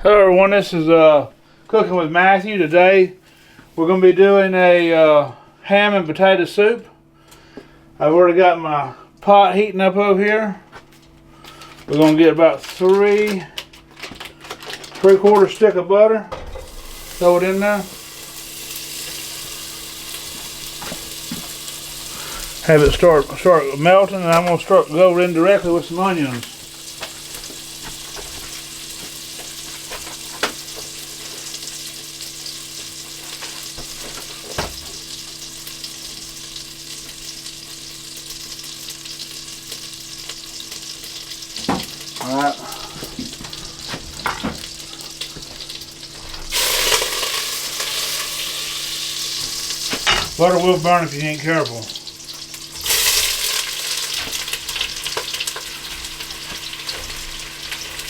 Hello everyone, this is Cooking with Matthew. Today we're going to be doing a ham and potato soup. I've already got my pot heating up over here. We're going to get about 3/4 stick of butter. Throw it in there. Have it start melting, and I'm going to go in directly with some onions. Alright. Butter will burn if you ain't careful.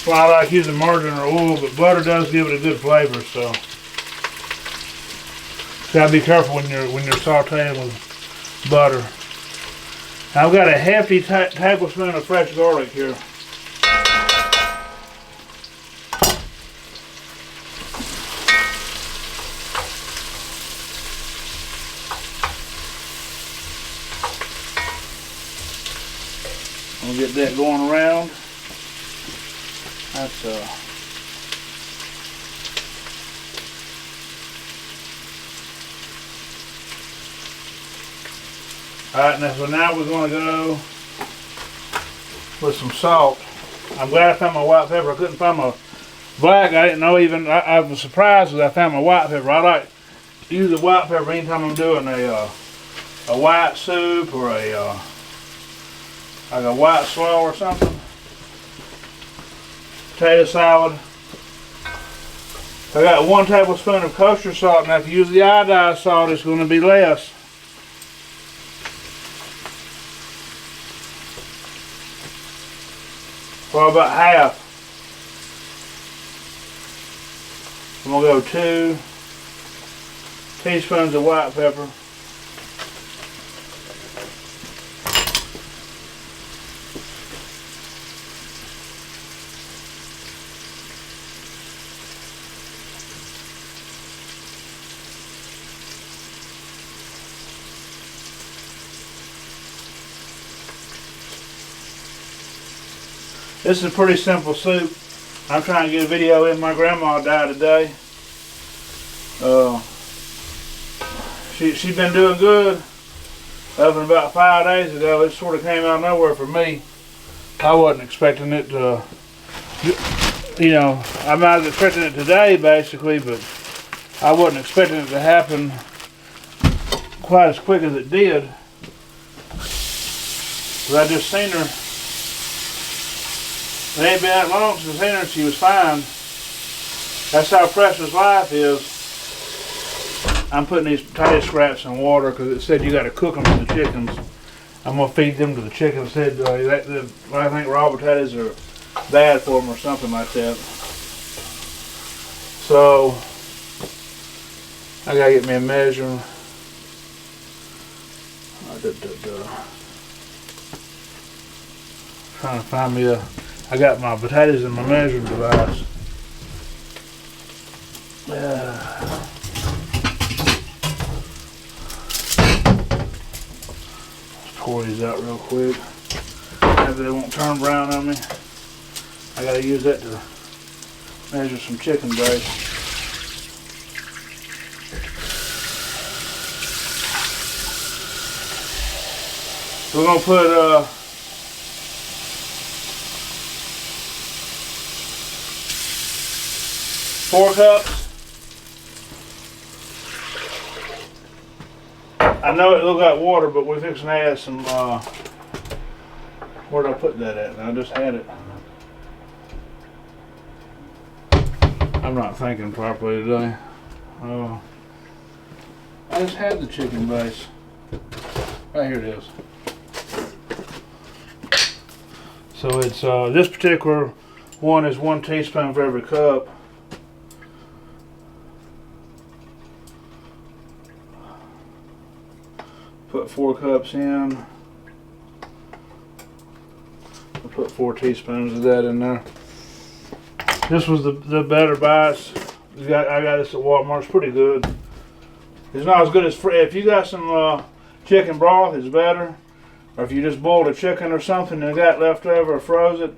Well, I like using margarine or oil, but butter does give it a good flavor, so gotta be careful when you're sauteing with butter. I've got a hefty tablespoon of fresh garlic here. I'll get that going around. That's alright, so now we're going to go with some salt. I'm glad I found my white pepper. I couldn't find my black. I didn't know even. I was surprised because I found my white pepper. I like to use the white pepper anytime I'm doing a white soup or like a white slaw or something. Potato salad. I got 1 tablespoon of kosher salt. Now if you use the iodized salt, it's going to be less. Well, about half. I'm going to go 2 teaspoons of white pepper. This is a pretty simple soup. I'm trying to get a video in. My grandma died today. She's been doing good up until about 5 days ago. It sort of came out of nowhere for me. I wasn't expecting it to, I might have expected it today basically, but I wasn't expecting it to happen quite as quick as it did. Because I just seen her. It ain't been that long since I seen her and she was fine. That's how precious life is. I'm putting these potato scraps in water because it said you got to cook them for the chickens. I'm going to feed them to the chickens. It said I think raw potatoes are bad for them or something like that. So I got to get me a measure. Trying to find me I got my potatoes in my measuring device. Let's pour these out real quick. Maybe they won't turn brown on me. I gotta use that to measure some chicken breast. We're gonna put 4 cups. I know it looks like water, but we're fixing to add some, where did I put that at? I just had it. I'm not thinking properly today. I just had the chicken base. Right here it is. So it's, this particular one is 1 teaspoon for every cup. Put 4 cups in. I'll put 4 teaspoons of that in there. This was the better bites. I got this at Walmart. It's pretty good. It's not as good as if you got some chicken broth, it's better. Or if you just boiled a chicken or something and got left over or froze it,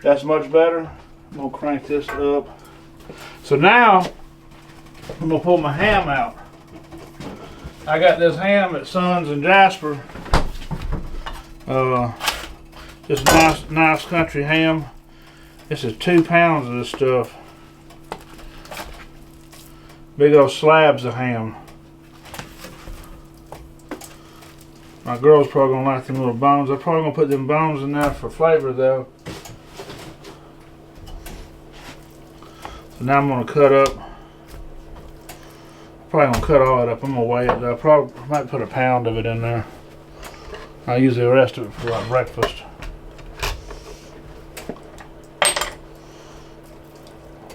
that's much better. I'm gonna crank this up. So now I'm gonna pull my ham out. I got this ham at Sons in Jasper. Just nice country ham. This is 2 pounds of this stuff. Big old slabs of ham. My girl's probably gonna like them little bones. I'm probably gonna put them bones in there for flavor though. So now I'm gonna cut up. Probably gonna cut all that up. I'm gonna weigh it though. Probably might put a pound of it in there. I'll use the rest of it for like breakfast.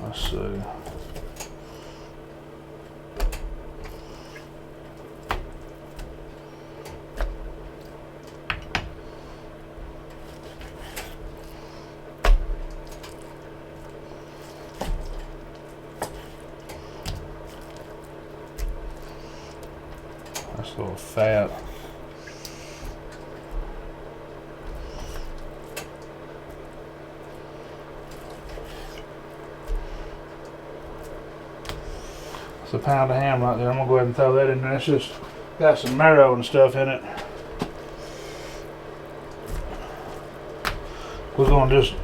Let's see. That's a little fat. It's a pound of ham right there. I'm gonna go ahead and throw that in there. It's just got some marrow and stuff in it. We're gonna just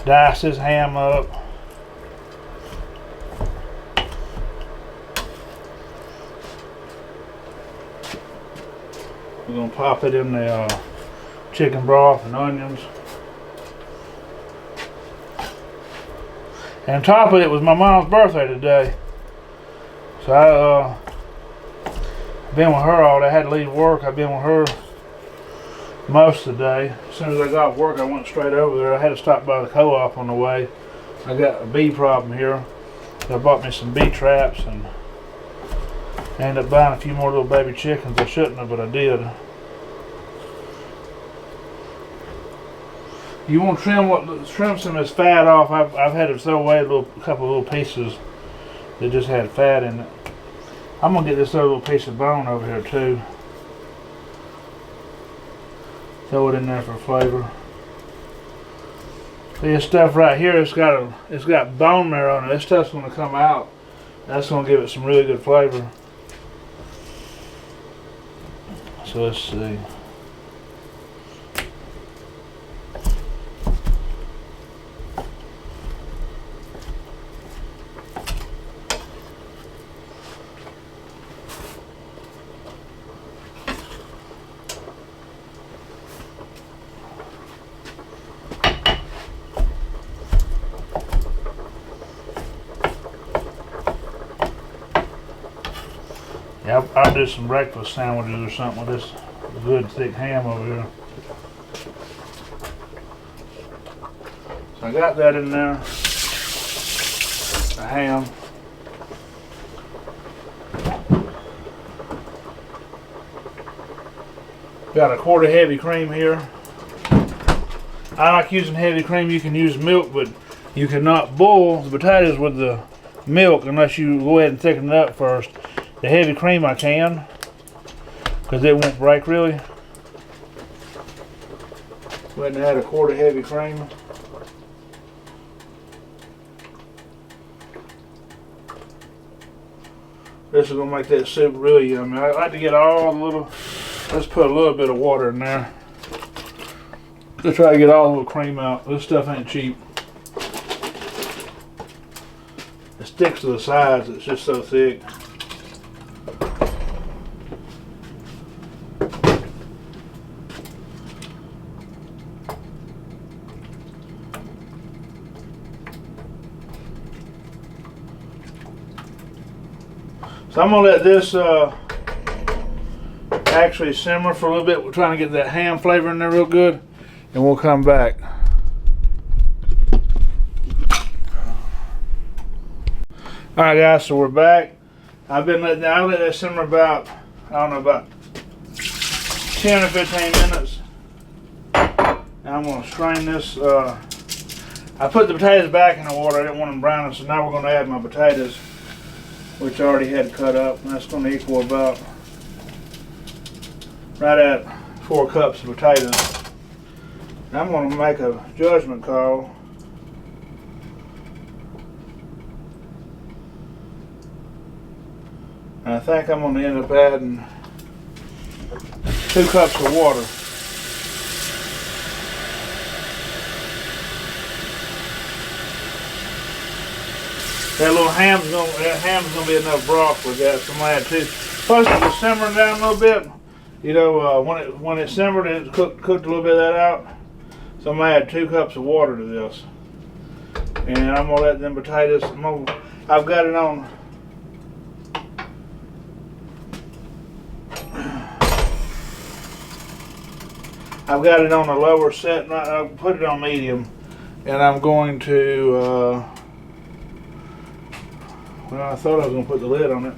dice this ham up. We're gonna pop it in the chicken broth and onions. And on top of it was my mom's birthday today. So I've been with her all day. I had to leave work. I've been with her most of the day. As soon as I got off work, I went straight over there. I had to stop by the co-op on the way. I got a bee problem here. So I bought me some bee traps and ended up buying a few more little baby chickens. I shouldn't have, but I did. You want to trim some of this fat off. I've had to throw away a couple of little pieces that just had fat in it. I'm gonna get this other little piece of bone over here too. Throw it in there for flavor. This stuff right here, it's got bone marrow in it. This stuff's gonna come out. That's gonna give it some really good flavor. So let's see. Yeah, I'll do some breakfast sandwiches or something with this good thick ham over here. So I got that in there. The ham. Got a quart of heavy cream here. I like using heavy cream. You can use milk, but you cannot boil the potatoes with the milk unless you go ahead and thicken it up first. The heavy cream I can, because it won't break really. Go ahead and add a quart of heavy cream. This is going to make that soup really yummy. I like to get all the little, let's put a little bit of water in there. Let's try to get all the little cream out. This stuff ain't cheap. It sticks to the sides, it's just so thick. So I'm gonna let this actually simmer for a little bit. We're trying to get that ham flavor in there real good, and we'll come back. All right, guys. So we're back. I let that simmer about, I don't know, about 10 or 15 minutes. Now I'm gonna strain this. I put the potatoes back in the water. I didn't want them browning, so now we're going to add my potatoes, which I already had cut up, and that's going to equal about right at 4 cups of potatoes. Now I'm going to make a judgment call. And I think I'm going to end up adding 2 cups of water. That little ham's gonna be enough broth with that. So I'm gonna add 2. Plus, it was simmering down a little bit. You know, when it simmered, it cooked a little bit of that out. So I'm gonna add 2 cups of water to this, and I'm gonna let them potatoes. I've got it on. I've got it on a lower set. I'll put it on medium, and I'm going to. Well, I thought I was going to put the lid on it.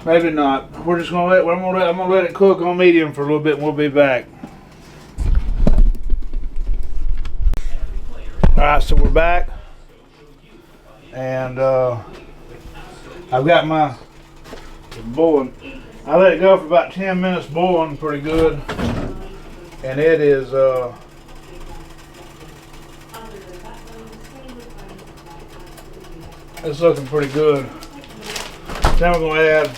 Maybe not. We're just going to I'm going to let it cook on medium for a little bit, and we'll be back. All right, so we're back, and I've got my boiling. I let it go for about 10 minutes, boiling pretty good, and it is. It's looking pretty good. Then we're going to add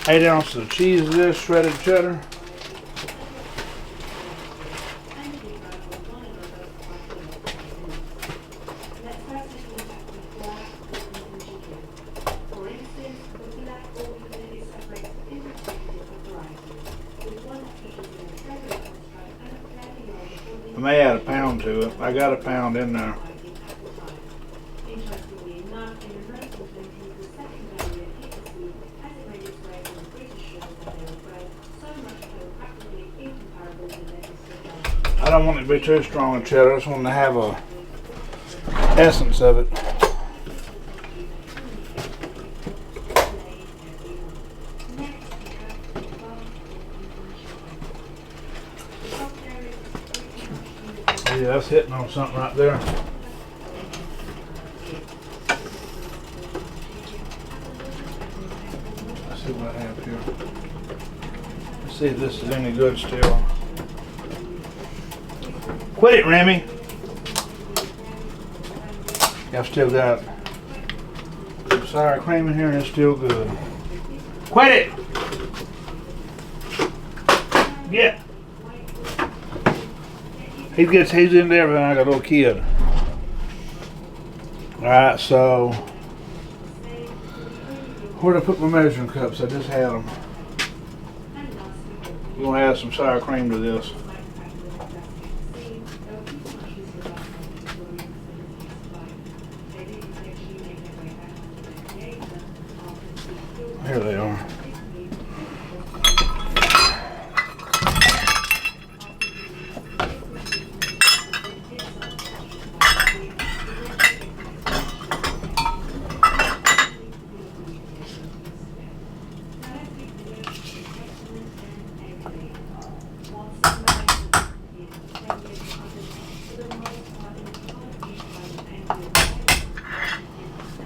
8 ounces of cheese to this, shredded cheddar. I may add a pound to it. I got a pound in there. I don't want it to be too strong a cheddar. I just want to have a essence of it. Yeah, that's hitting on something right there. Let's see what I have here. Let's see if this is any good still. Quit it, Remy. I've still got some sour cream in here and it's still good. Quit it! Yeah. He's in there when I got a little kid. Alright, so where did I put my measuring cups? I just had them. I'm gonna add some sour cream to this. Here they are.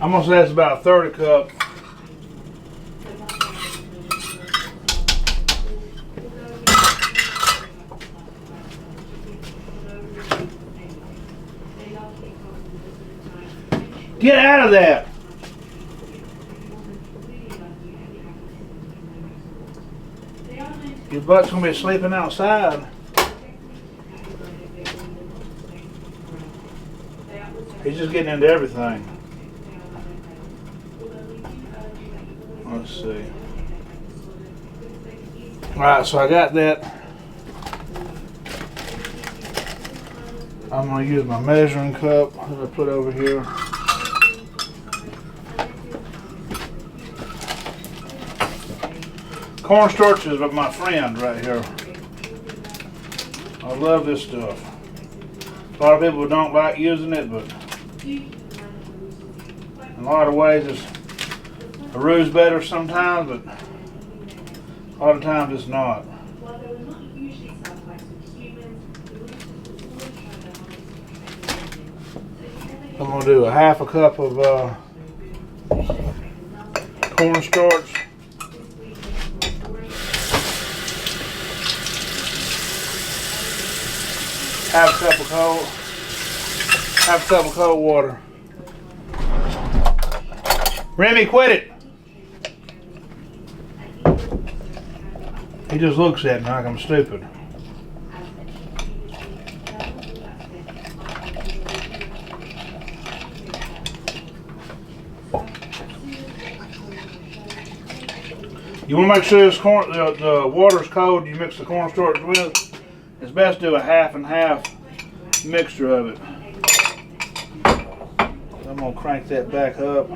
I'm gonna say that's about a third a cup. Get out of that! Your butt's gonna be sleeping outside. He's just getting into everything. Let's see. Alright, so I got that. I'm going to use my measuring cup that I put over here. Cornstarch is my friend right here. I love this stuff. A lot of people don't like using it, but in a lot of ways it's a roux better sometimes, but a lot of times it's not. I'm gonna do a half a cup of cornstarch. Half a cup of cold water. Remy, quit it. He just looks at me like I'm stupid. You want to make sure this the water's cold you mix the cornstarch with. It's best to do a half and half mixture of it. I'm going to crank that back up.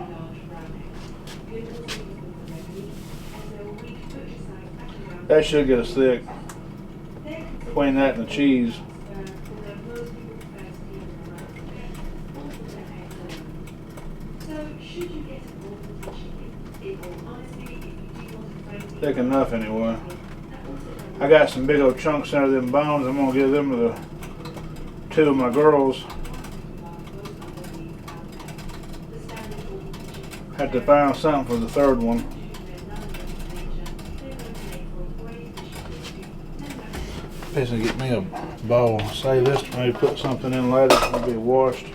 That should get us thick. Between that and the cheese. Thick enough anyway. I got some big old chunks out of them bones. I'm gonna give them to the two of my girls. Had to find something for the third one. Fixing to get me a bowl. Save this to maybe put something in later. It'll be washed.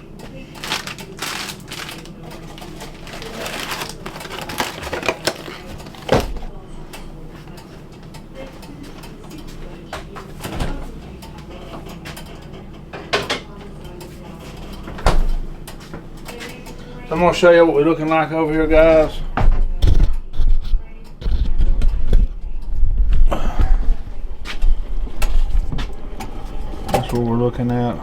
I'm going to show you what we're looking like over here, guys. That's what we're looking at.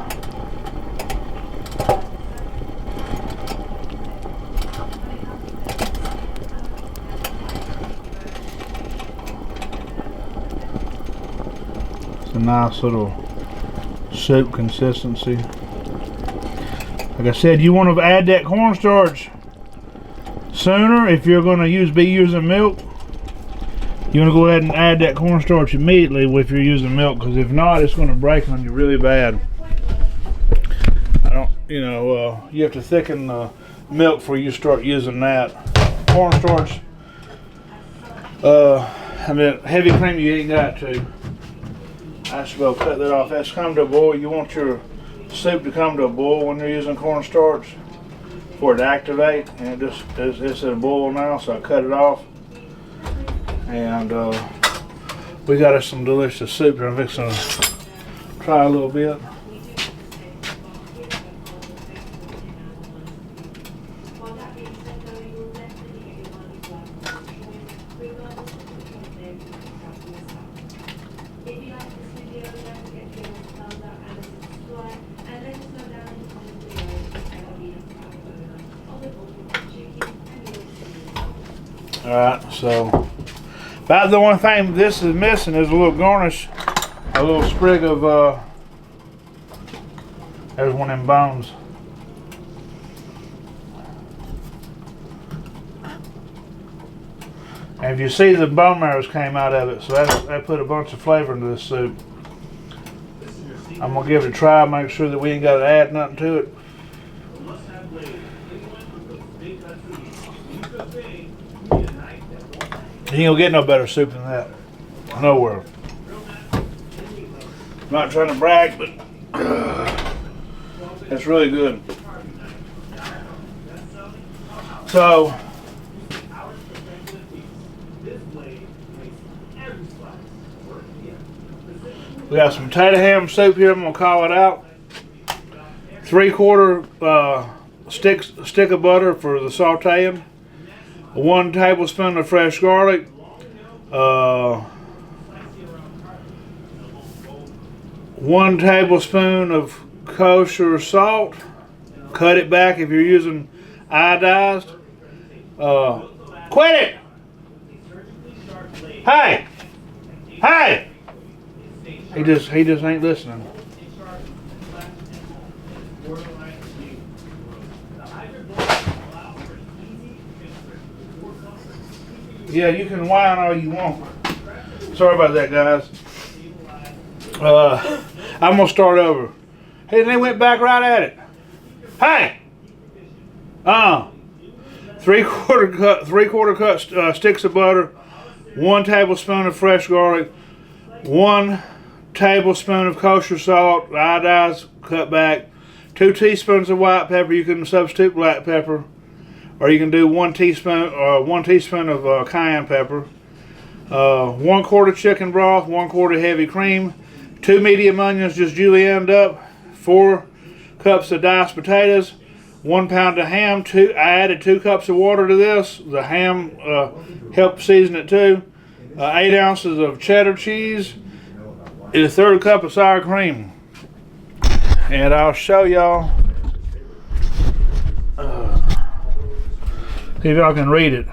It's a nice little soup consistency. Like I said, you want to add that cornstarch sooner if you're going to be using milk. You want to go ahead and add that cornstarch immediately if you're using milk, because if not, it's going to break on you really bad. You have to thicken the milk before you start using that. Cornstarch, heavy cream you ain't got to. I should go cut that off. That's come to a boil. You want your soup to come to a boil when you're using cornstarch for it to activate, and it's at a boil now, so I cut it off. And we got us some delicious soup here. I'm fixing to try a little bit. Alright, so about the only thing this is missing is a little garnish, a little sprig of, there's one of them bones. And if you see, the bone marrows came out of it, so that put a bunch of flavor into this soup. I'm going to give it a try, make sure that we ain't got to add nothing to it. You ain't gonna get no better soup than that. Nowhere. I'm not trying to brag, but it's really good. So, we got some potato ham soup here. I'm gonna call it out. 3/4 stick of butter for the sauteing. 1 tablespoon of fresh garlic, 1 tablespoon of kosher salt. Cut it back if you're using iodized. Quit it! Hey! Hey! He just ain't listening. Yeah, you can whine all you want. Sorry about that, guys. I'm gonna start over. Hey, they went back right at it. Hey! Three-quarter cut sticks of butter, 1 tablespoon of fresh garlic, 1 tablespoon of kosher salt, iodized, cut back, 2 teaspoons of white pepper. You can substitute black pepper, or you can do 1 teaspoon of cayenne pepper. 1 quart of chicken broth, 1 quart of heavy cream, 2 medium onions just julienned up, 4 cups of diced potatoes, 1 pound of ham. I added 2 cups of water to this. The ham helped season it too. 8 ounces of cheddar cheese, and 1/3 cup of sour cream. And I'll show y'all. See if y'all can read it.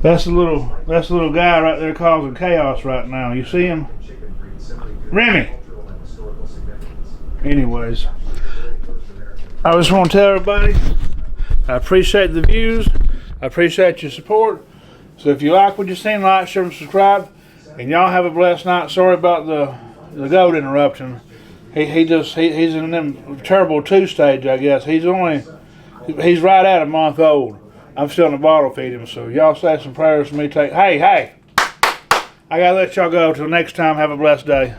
That's the little guy right there causing chaos right now. You see him? Remy! Anyways, I just want to tell everybody, I appreciate the views. I appreciate your support. So if you like what you've seen, like, share, and subscribe. And y'all have a blessed night. Sorry about the goat interruption. He's in them terrible 2 stage, I guess. He's right at a month old. I'm still in the bottle feed him, so y'all say some prayers for me. Hey, I gotta let y'all go. Till next time, have a blessed day.